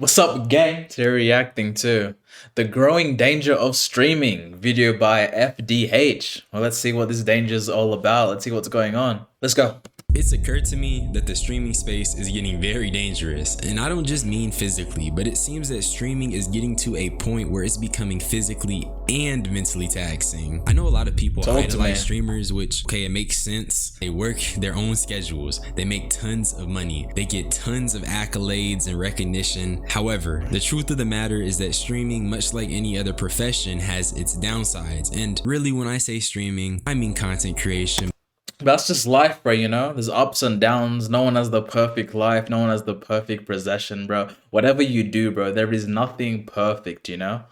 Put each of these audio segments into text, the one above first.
What's up, gang? Today reacting to The Growing Danger of Streaming, video by FDH. Well, let's see what this danger is all about. Let's see what's going on. Let's go. It's occurred to me that the streaming space is getting very dangerous, and I don't just mean physically, but it seems that streaming is getting to a point where it's becoming physically and mentally taxing. I know a lot of people idolize streamers, which, okay, it makes sense. They work their own schedules, they make tons of money, they get tons of accolades and recognition. However, the truth of the matter is that streaming, much like any other profession, has its downsides. And really, when I say streaming, I mean content creation. That's just life, bro, you know? There's ups and downs. No one has the perfect life. No one has the perfect possession, bro. Whatever you do, bro, there is nothing perfect, you know?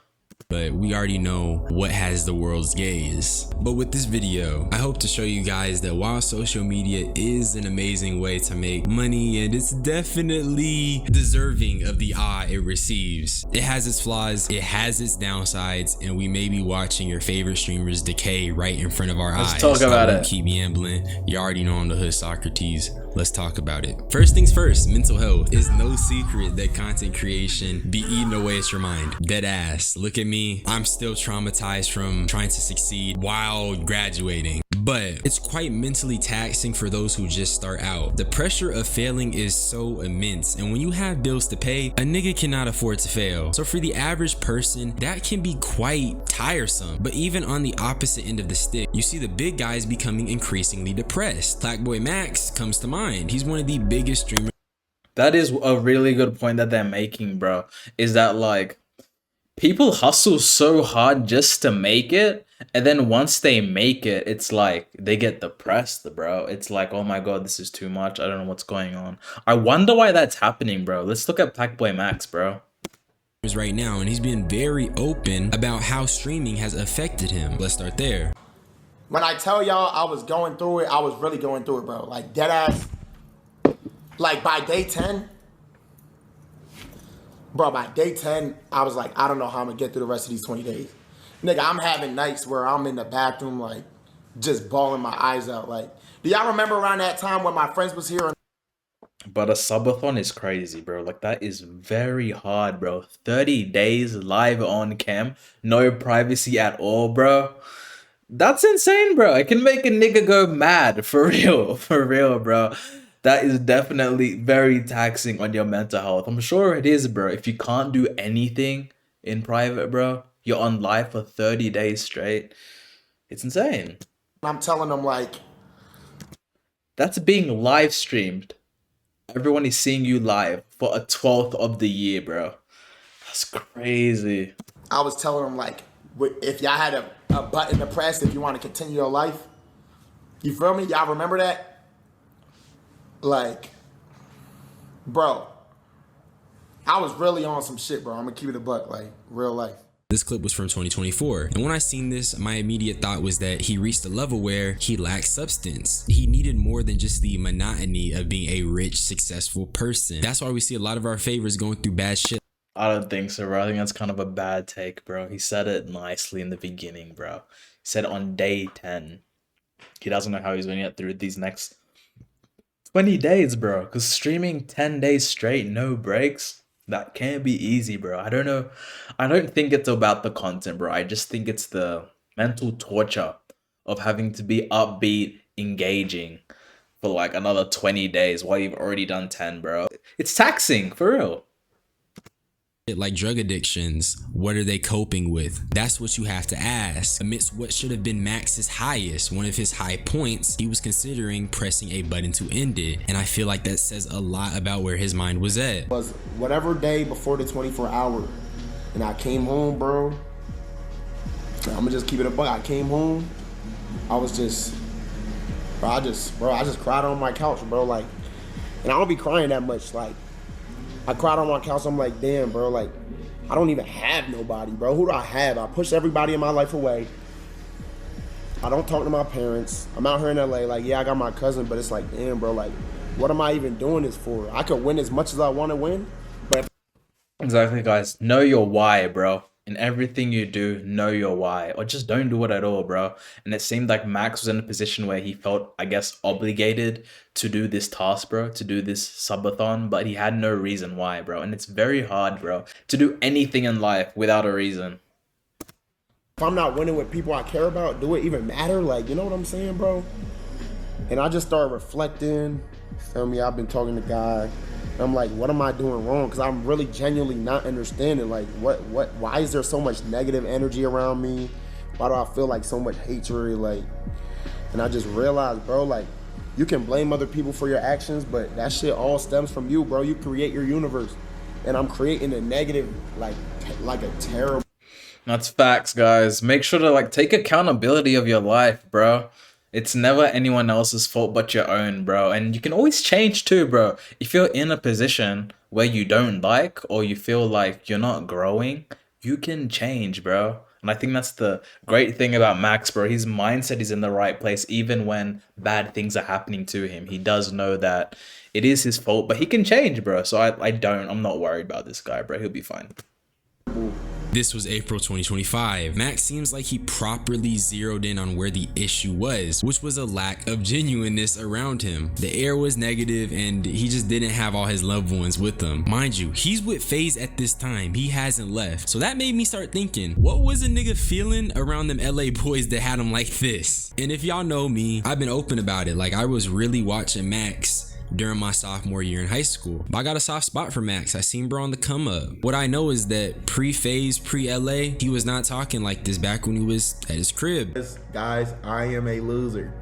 But we already know what has the world's gaze. But with this video, I hope to show you guys that while social media is an amazing way to make money, and it's definitely deserving of the eye it receives, it has its flaws, it has its downsides, and we may be watching your favorite streamers decay right in front of our eyes. Let's talk about it. Keep ambling. You already know I'm the hood Socrates. Let's talk about it. First things first, mental health. It's no secret that content creation be eating away at your mind. Dead ass. Look at me. I'm still traumatized from trying to succeed while graduating. But it's quite mentally taxing for those who just start out. The pressure of failing is so immense, and when you have bills to pay, a nigga cannot afford to fail. So for the average person, that can be quite tiresome. But even on the opposite end of the stick, you see the big guys becoming increasingly depressed. Plaqueboymax comes to mind. He's one of the biggest streamers. That is a really good point that they're making, bro. Is that like people hustle so hard just to make it, and then once they make it, it's like they get depressed, bro. It's like, oh my god, this is too much. I don't know what's going on. I wonder why that's happening, bro. Let's look at Plaqueboymax, bro. Right now, and he's been very open about how streaming has affected him. Let's start there. When I tell y'all I was going through it, I was really going through it, bro. Like, dead ass. Like, by day 10, bro, by day 10, I was like, I don't know how I'm gonna get through the rest of these 20 days. Nigga, I'm having nights where I'm in the bathroom, like, just bawling my eyes out. Like, do y'all remember around that time when my friends was here? But a subathon is crazy, bro. Like, that is very hard, bro. 30 days live on cam, no privacy at all, bro. That's insane, bro. It can make a nigga go mad, for real, bro. That is definitely very taxing on your mental health. I'm sure it is, bro. If you can't do anything in private, bro, you're on live for 30 days straight. It's insane. I'm telling them, like, that's being live streamed. Everyone is seeing you live for a 12th of the year, bro. That's crazy. I was telling them, like, if y'all had a button to press if you want to continue your life, you feel me? Y'all remember that? Like, bro, I was really on some shit, bro. I'm gonna keep it a buck, like, real life. This clip was from 2024, and when I seen this, my immediate thought was that he reached a level where he lacked substance. He needed more than just the monotony of being a rich, successful person. That's why we see a lot of our favorites going through bad shit. I don't think so, bro. I think that's kind of a bad take, bro. He said it nicely in the beginning, bro. He said on day 10. He doesn't know how he's going to get through these next 20 days, bro. Because streaming 10 days straight, no breaks, that can't be easy, bro. I don't know. I don't think it's about the content, bro. I just think it's the mental torture of having to be upbeat, engaging for like another 20 days while you've already done 10, bro. It's taxing, for real. Like drug addictions, what are they coping with? That's what you have to ask. Amidst what should have been Max's highest, one of his high points, he was considering pressing a button to end it. And I feel like that says a lot about where his mind was at. Was whatever day before the 24 hour, and I came home, bro. I'm gonna just keep it a buck. I came home, I was just, bro, I just cried on my couch, bro. Like, and I don't be crying that much, like, I cried on my couch. I'm like, damn, bro, like, I don't even have nobody, bro. Who do I have? I push everybody in my life away. I don't talk to my parents. I'm out here in LA, like, yeah, I got my cousin, but it's like, damn, bro, like, what am I even doing this for? I could win as much as I want to win, but... Exactly, guys. Know your why, bro. In everything you do, know your why, or just don't do it at all, bro. And it seemed like Max was in a position where he felt, I guess, obligated to do this task, bro, to do this subathon, but he had no reason why, bro. And it's very hard, bro, to do anything in life without a reason. If I'm not winning with people I care about, do it even matter? Like, you know what I'm saying, bro? And I just started reflecting. Feel me? I've been talking to God. I'm like, what am I doing wrong? Because I'm really genuinely not understanding. Like, why is there so much negative energy around me? Why do I feel like so much hatred? Like, and I just realized, bro, like, you can blame other people for your actions, but that shit all stems from you, bro. You create your universe. And I'm creating a negative, like a terrible. That's facts, guys. Make sure to like take accountability of your life, bro. It's never anyone else's fault but your own, bro. And you can always change too, bro. If you're in a position where you don't like or you feel like you're not growing, you can change, bro. And I think that's the great thing about Max, bro. His mindset is in the right place even when bad things are happening to him. He does know that it is his fault, but he can change, bro. So I'm not worried about this guy, bro. He'll be fine. This was April 2025. Max seems like he properly zeroed in on where the issue was, which was a lack of genuineness around him. The air was negative and he just didn't have all his loved ones with him. Mind you, he's with FaZe at this time. He hasn't left. So that made me start thinking, what was a nigga feeling around them LA boys that had him like this? And if y'all know me, I've been open about it. Like, I was really watching Max during my sophomore year in high school. But I got a soft spot for Max. I seen bro on the come up. What I know is that pre-FaZe, pre-LA, he was not talking like this back when he was at his crib. Guys, I am a loser.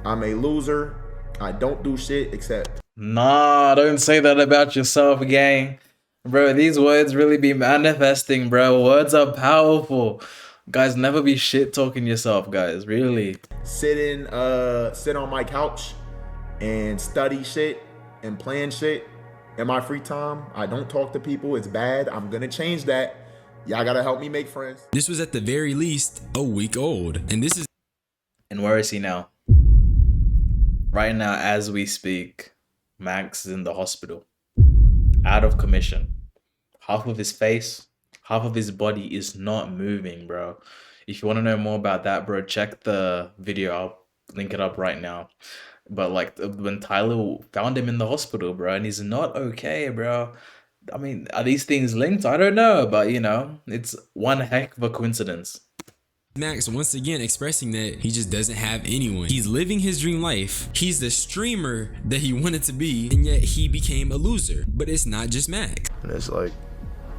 I'm a loser. I don't do shit except. Nah, don't say that about yourself, gang. Bro, these words really be manifesting, bro. Words are powerful. Guys, never be shit talking yourself, guys. Really. Sit on my couch and study shit and plan shit in my free time. I don't talk to people. It's bad. I'm gonna change that. Y'all gotta help me make friends. This was at the very least a week old. And this is... And where is he now? Right now, as we speak, Max is in the hospital. Out of commission. Half of his face, half of his body is not moving, bro. If you want to know more about that, bro, check the video. I'll link it up right now. But like when Tyler found him in the hospital, bro, and he's not okay, bro. I mean, are these things linked? I don't know, but you know, it's one heck of a coincidence. Max once again expressing that he just doesn't have anyone. He's living his dream life. He's the streamer that he wanted to be, and yet he became a loser. But it's not just Max. And it's like,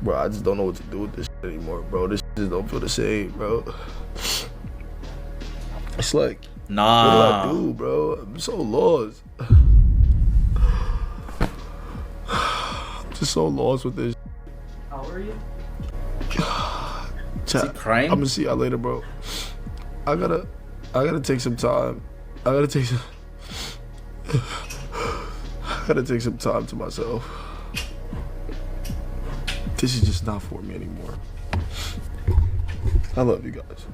bro, I just don't know what to do with this shit anymore, bro. This just don't feel the same, bro. It's like, nah. what do I do, bro? I'm so lost. I'm just so lost with this. How are you? Chat, Is he crying? I'm gonna see y'all later, bro. I gotta take some time. I gotta take some time to myself. This is just not for me anymore. I love you guys.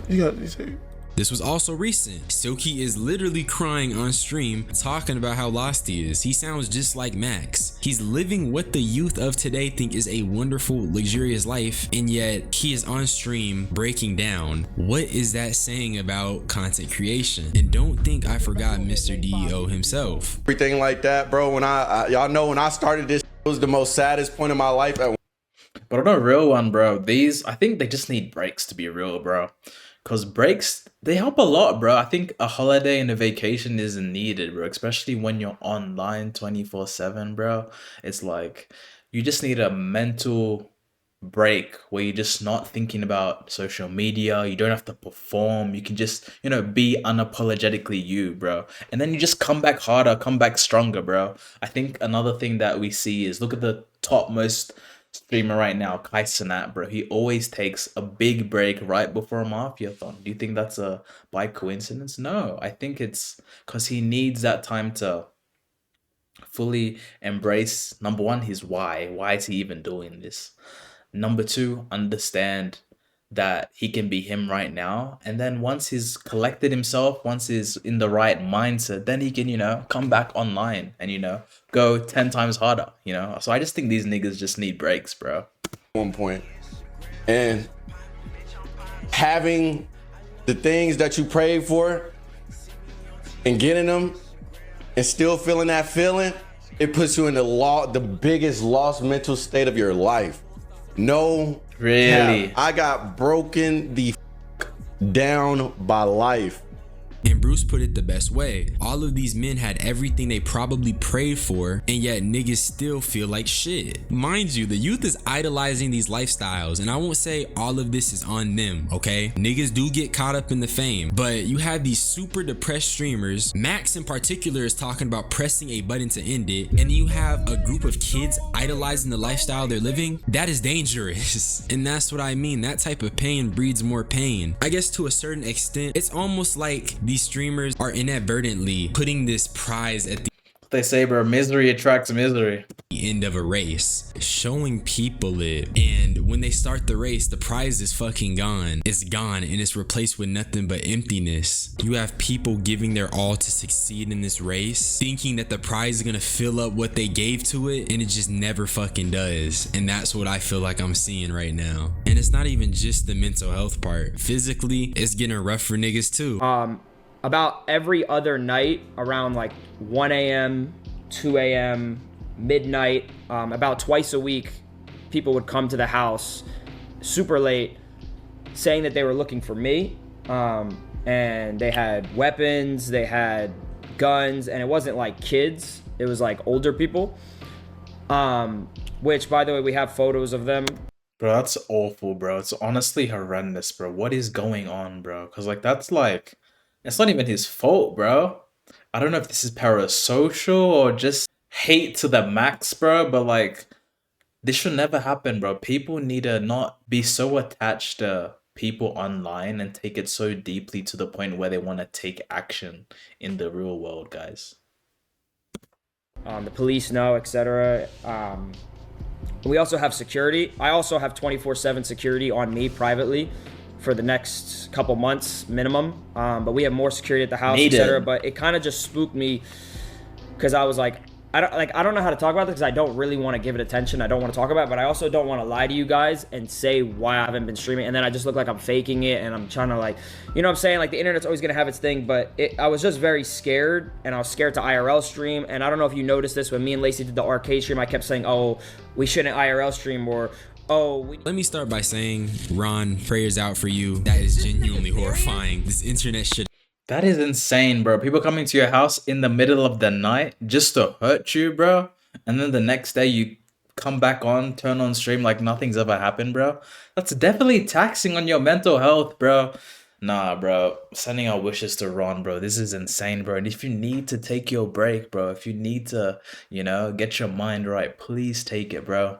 You guys be safe. This was also recent. Silky is literally crying on stream, talking about how lost he is. He sounds just like Max. He's living what the youth of today think is a wonderful, luxurious life, and yet he is on stream breaking down. What is that saying about content creation? And don't think I forgot Mr. DEO himself. Everything like that, bro. When y'all know when I started this, it was the most saddest point in my life. But on a real one, bro, I think they just need breaks to be real, bro. Because breaks, they help a lot, bro. I think a holiday and a vacation is needed, bro. Especially when you're online 24/7, bro. It's like, you just need a mental break where you're just not thinking about social media. You don't have to perform. You can just, you know, be unapologetically you, bro. And then you just come back harder, come back stronger, bro. I think another thing that we see is, look at the topmost streamer right now, Kai Cenat, bro. He always takes a big break right before a Mafiathon. Do you think that's by coincidence? No, I think it's because he needs that time to fully embrace, number one, his why. Why is he even doing this? Number two, understand that he can be him right now. And then once he's collected himself, once he's in the right mindset, then he can, you know, come back online and, you know, go 10 times harder, you know? So I just think these niggas just need breaks, bro. One point, And having the things that you prayed for and getting them and still feeling that feeling, it puts you in the biggest lost mental state of your life. No, Really? cap, I got broken the down by life. And Bruce put it the best way. All of these men had everything they probably prayed for, and yet niggas still feel like shit. Mind you, the youth is idolizing these lifestyles, and I won't say all of this is on them, okay? Niggas do get caught up in the fame, but you have these super depressed streamers. Max in particular is talking about pressing a button to end it, and then you have a group of kids idolizing the lifestyle they're living. That is dangerous. And that's what I mean. That type of pain breeds more pain. I guess to a certain extent, it's almost like these streamers are inadvertently putting this prize at the They say, bro, misery attracts misery. end of a race, showing people it, and when they start the race, the prize is fucking gone. It's gone and it's replaced with nothing but emptiness. You have people giving their all to succeed in this race, thinking that the prize is gonna fill up what they gave to it, and it just never fucking does. And that's what I feel like I'm seeing right now. And it's not even just the mental health part. Physically, it's getting rough for niggas too. About every other night around like 1 a.m., 2 a.m., midnight, about twice a week, people would come to the house super late saying that they were looking for me. And they had weapons, they had guns, and it wasn't like kids, it was like older people. Which, by the way, we have photos of them. Bro, that's awful, bro. It's honestly horrendous, bro. What is going on, bro? Because, like, that's like, it's not even his fault, bro. I don't know if this is parasocial or just hate to the max, bro. But, like, this should never happen, bro. People need to not be so attached to people online and take it so deeply to the point where they want to take action in the real world, guys. The police know, etc. We also have security. I also have 24/7 security on me privately for the next couple months minimum. But we have more security at the house, etc. But it kind of just spooked me because I was like, I don't know how to talk about this because I don't really want to give it attention. I don't want to talk about it, but I also don't want to lie to you guys and say why I haven't been streaming. And then I just look like I'm faking it and I'm trying to, like, you know what I'm saying? Like, the internet's always going to have its thing, but I was just very scared, and I was scared to IRL stream. And I don't know if you noticed this when me and Lacey did the arcade stream, I kept saying, oh, we shouldn't IRL stream, or let me start by saying, Ron, prayers out for you. That is genuinely horrifying. This internet shit. That is insane, bro. People coming to your house in the middle of the night just to hurt you, bro. And then the next day you come back on, turn on stream like nothing's ever happened, bro. That's definitely taxing on your mental health, bro. Nah, bro. Sending our wishes to Ron, bro. This is insane, bro. And if you need to take your break, bro, if you need to, you know, get your mind right, please take it, bro.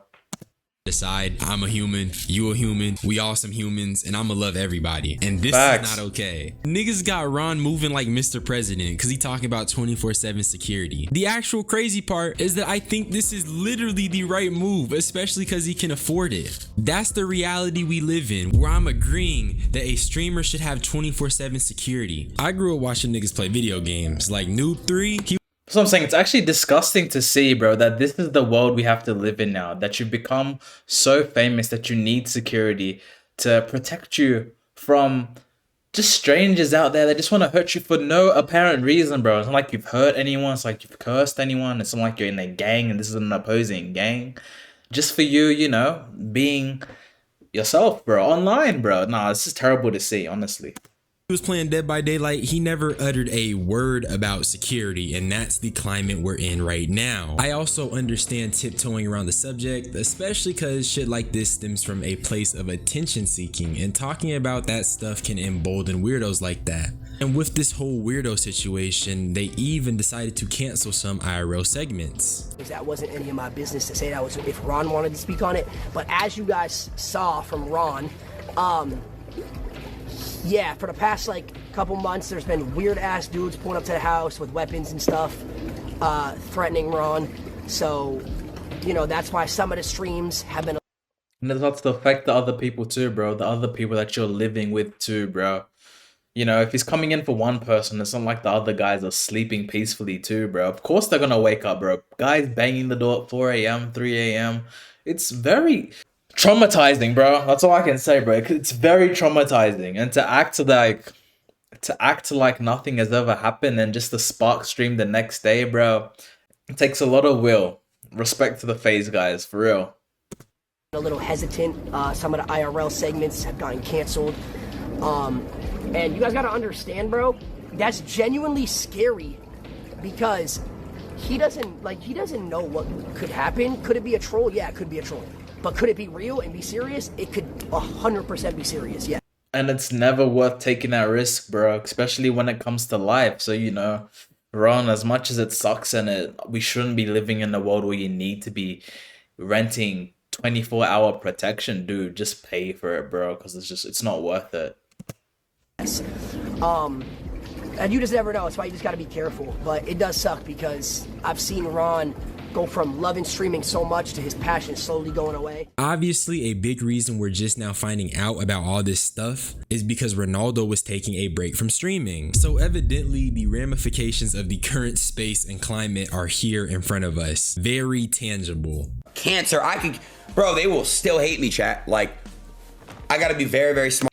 Decide I'm a human, you a human, we all some humans, and I'ma love everybody. And this Facts. is not okay. Niggas got Ron moving like Mr. President because he talking about 24/7 security. The actual crazy part is that I think this is literally the right move, especially because he can afford it. That's the reality we live in, where I'm agreeing that a streamer should have 24/7 security. I grew up watching niggas play video games like Noob 3. So I'm saying it's actually disgusting to see, bro, that this is the world we have to live in now. That you become so famous that you need security to protect you from just strangers out there that just want to hurt you for no apparent reason, bro. It's not like you've hurt anyone. It's like you've cursed anyone. It's not like you're in a gang and this is an opposing gang. Just for you, you know, being yourself, bro, online, bro. Nah, this is terrible to see, honestly. Was playing Dead by Daylight, he never uttered a word about security, and that's the climate we're in right now. I also understand tiptoeing around the subject, especially because shit like this stems from a place of attention seeking, and talking about that stuff can embolden weirdos like that. And with this whole weirdo situation, they even decided to cancel some IRL segments. That wasn't any of my business to say that was if Ron wanted to speak on it, but as you guys saw from Ron, yeah, for the past like couple months, there's been weird ass dudes pulling up to the house with weapons and stuff, threatening Ron. So, you know, that's why some of the streams have been. And it starts to affect the other people too, bro. The other people that you're living with too, bro. You know, if he's coming in for one person, it's not like the other guys are sleeping peacefully too, bro. Of course they're gonna wake up, bro. Guys banging the door at 4 a.m., 3 a.m. It's very traumatizing, bro. That's all I can say, bro. It's very traumatizing, and to act like nothing has ever happened and just the spark stream the next day, bro. It takes a lot of will. Respect to the FaZe guys, for real. A little hesitant. Some of the IRL segments have gotten canceled. And you guys gotta understand, bro, that's genuinely scary because he doesn't know what could happen. Could it be a troll? Yeah, it could be a troll. But could it be real and be serious? It could 100% be serious, yeah. And it's never worth taking that risk, bro, especially when it comes to life. So, Ron, as much as it sucks and we shouldn't be living in a world where you need to be renting 24-hour protection, dude, just pay for it, bro, because it's not worth it. Yes. And you just never know. That's why you just gotta be careful. But it does suck because I've seen Ron go from loving streaming so much to his passion slowly going away. Obviously, a big reason we're just now finding out about all this stuff is because Ronaldo was taking a break from streaming. So evidently, the ramifications of the current space and climate are here in front of us. Very tangible. Cancer, bro, they will still hate me, chat. Like, I gotta be very, very smart.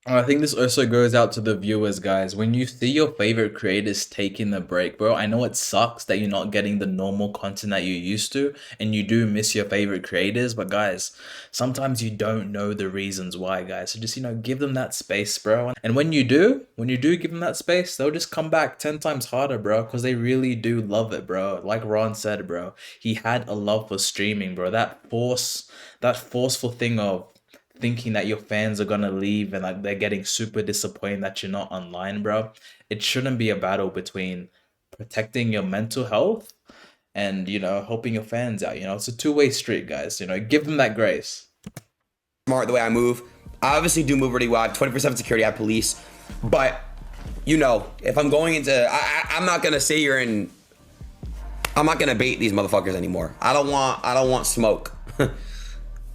I think this also goes out to the viewers, guys. When you see your favorite creators taking a break, bro, I know it sucks that you're not getting the normal content that you used to, and you do miss your favorite creators, but guys, sometimes you don't know the reasons why, guys. So just, give them that space, bro. And when you do give them that space, they'll just come back 10 times harder, bro, because they really do love it, bro. Like Ron said, bro, he had a love for streaming, bro. That forceful thing of thinking that your fans are gonna leave and like they're getting super disappointed that you're not online, bro. It shouldn't be a battle between protecting your mental health and helping your fans out. It's a two-way street, guys. Give them that grace. Smart the way I move. I obviously do move really well. I have 24/7 security. I have police, but if I'm going into, I'm not gonna sit here and I'm not gonna bait these motherfuckers anymore. I don't want smoke. I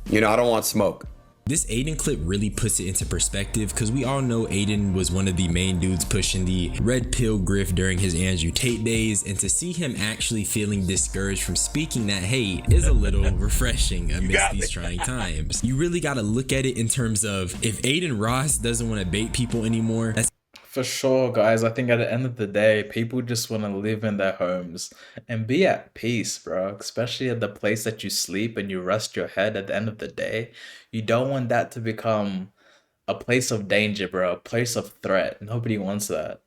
don't want smoke. This Aiden clip really puts it into perspective because we all know Aiden was one of the main dudes pushing the red pill grift during his Andrew Tate days, and to see him actually feeling discouraged from speaking that hate is a little refreshing amidst these trying times. You really got to look at it in terms of if Aiden Ross doesn't want to bait people anymore, that's For sure, guys. I think at the end of the day, people just want to live in their homes and be at peace, bro. Especially at the place that you sleep and you rest your head at the end of the day. You don't want that to become a place of danger, bro. A place of threat. Nobody wants that.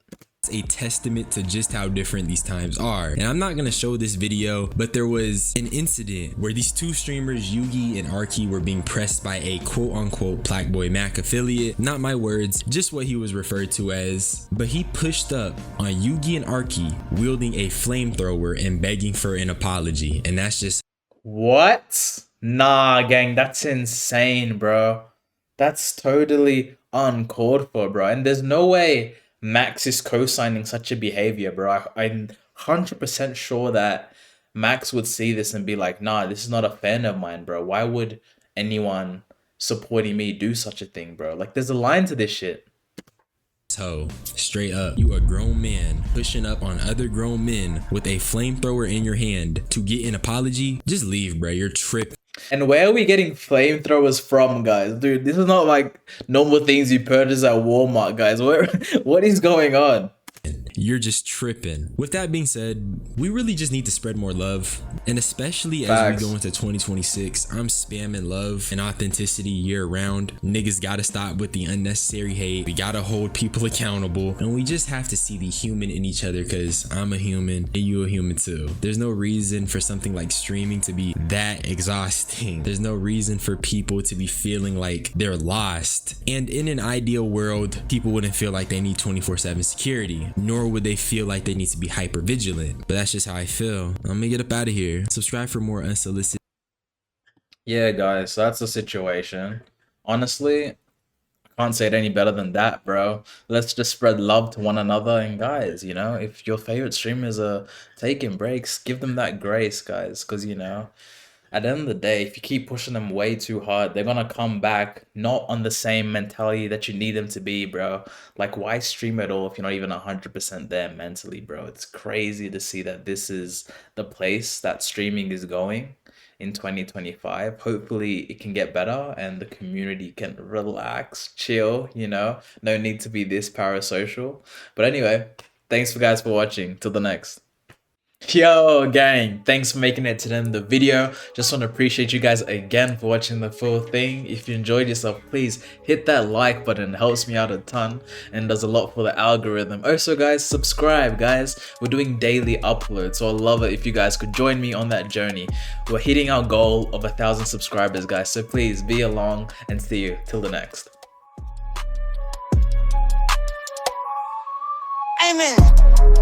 a testament to just how different these times are. And I'm not gonna show this video, but there was an incident where these two streamers, Yugi and Arky, were being pressed by a quote-unquote Plaqueboymax affiliate. Not my words, just what he was referred to as. But he pushed up on Yugi and Arky wielding a flamethrower and begging for an apology. And that's just... What? Nah, gang, that's insane, bro. That's totally uncalled for, bro. And there's no way Max is co-signing such a behavior, bro. I'm 100% sure that Max would see this and be like, nah, this is not a fan of mine, bro. Why would anyone supporting me do such a thing, bro? Like, there's a line to this shit. So, straight up, you a grown man pushing up on other grown men with a flamethrower in your hand to get an apology? Just leave, bro. You're tripping. And where are we getting flamethrowers from, guys? Dude, this is not like normal things you purchase at Walmart, guys. What is going on? You're just tripping. With that being said, we really just need to spread more love. And especially as Facts. we go into 2026, I'm spamming love and authenticity year round. Niggas gotta stop with the unnecessary hate. We gotta hold people accountable. And we just have to see the human in each other, because I'm a human and you a human too. There's no reason for something like streaming to be that exhausting. There's no reason for people to be feeling like they're lost. And in an ideal world, people wouldn't feel like they need 24/7 security, nor would they feel like they need to be hyper vigilant. But that's just how I feel. I'm gonna get up out of here. Subscribe for more unsolicited. Yeah, guys, that's the situation. Honestly, I can't say it any better than that, bro. Let's just spread love to one another. And guys, you know, if your favorite streamers are taking breaks, give them that grace, guys. Because, you know, at the end of the day, if you keep pushing them way too hard, they're gonna come back not on the same mentality that you need them to be, bro. Like, why stream at all if you're not even 100% there mentally, bro? It's crazy to see that this is the place that streaming is going in 2025. Hopefully it can get better and the community can relax, chill, you know? No need to be this parasocial. But anyway, thanks for guys for watching. Till the next. Yo gang, thanks for making it to the end of the video. Just want to appreciate you guys again for watching the full thing. If you enjoyed yourself, please hit that like button. It helps me out a ton and does a lot for the algorithm. Also guys, subscribe guys. We're doing daily uploads, so I'd love it if you guys could join me on that journey. We're hitting our goal of 1,000 subscribers guys, so please be along and see you till the next. Amen.